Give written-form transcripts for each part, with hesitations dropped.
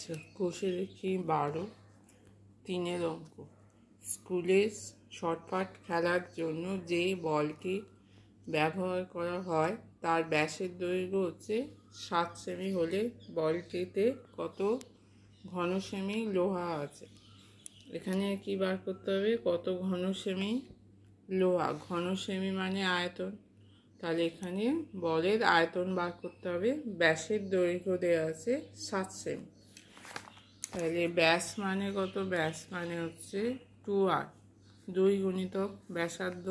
আচ্ছা, কোষে দেখি 12 3-এর অঙ্ক। স্কুলে শটপাট খেলার জন্য যে বলটি ব্যবহার করা হয় তার ব্যাসের দৈর্ঘ্য হচ্ছে 7 সেমি হলে বলটিতে কত ঘন সেমি লোহা আছে। এখানে কি বার করতে হবে? কত ঘন সেমি লোহা। ঘন সেমি মানে আয়তন, তাহলে এখানে বলের আয়তন বার করতে হবে। ব্যাসের দৈর্ঘ্য দেওয়া আছে 7 সেমি, তাহলে ব্যাস মানে কত? ব্যাস মানে হচ্ছে 2r, 2 গুণিতক ব্যাসার্ধ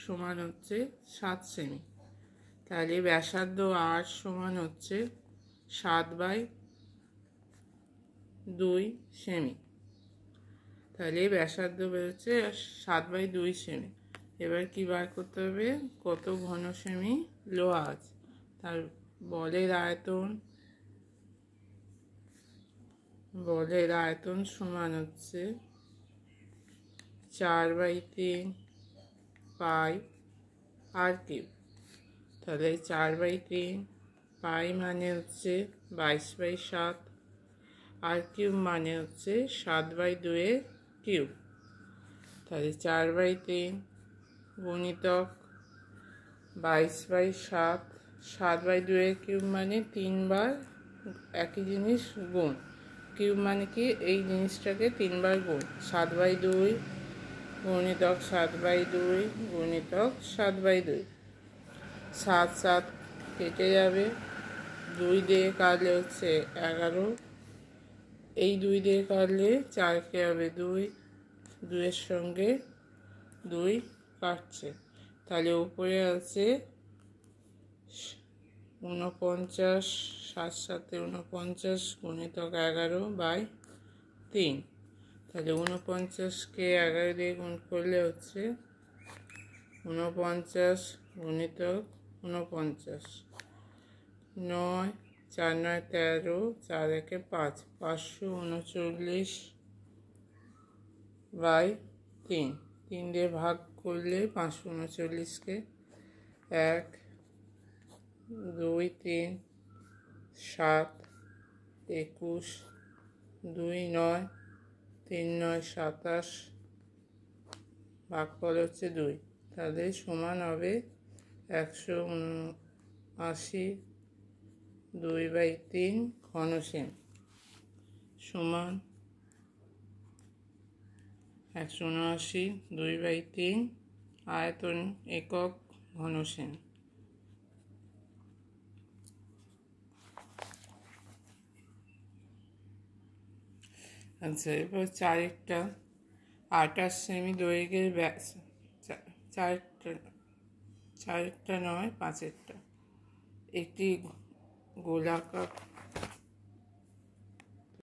সমান হচ্ছে 7 সেমি। তাহলে ব্যাসার্ধ r সমান হচ্ছে 7/2 সেমি। তাহলে ব্যাসার্ধ বেরোচ্ছে 7/2 সেমি। এবার কি বার করতে হবে? কত ঘন সেমি লোহা আছে। তার বলের আয়তন সমান হচ্ছে 4/3 পাই আর কিউব। তাহলে 4/3 পাই মানে হচ্ছে 22/7, আর কিউব মানে হচ্ছে 7/2 কিউব। তাহলে 4/3 গুণিতক 22/7, 7/2 কিউব মানে 3 বার একই জিনিস গুণ। কিউব মানে কি? এই জিনিসটাকে 3 বার গুণ। 7/2 গুণিতক 7/2 গুণিতক 7/2, 7 7 কেটে যাবে। 2 দিয়ে কাটলে হচ্ছে 11, এই 2 দিয়ে কাটলে 4কে হবে 2, 2-এর সঙ্গে 2 কাটছে। তাহলে উপরে আছে 49, 7 7 49 গুণিতক 11/3। তাহলে 49কে 11 দিয়ে গুণ করলে হচ্ছে 49 গুণিতক 49, 9 4 9 13, 4 1 5, 539/3। 3 দিয়ে ভাগ করলে 539কে 1 2 3 7 21, 2 9 3 9 27, ভাগফল হচ্ছে 2। তাহলে সমান হবে 179 2/3 ঘন সেমি সমান 179 2/3 আয়তন একক ঘন সেমি। আচ্ছা, এবার 4টা 28 সেমি দৈর্ঘ্যের ব্যাস, 4টা নয় 5টা একটি গোলাকার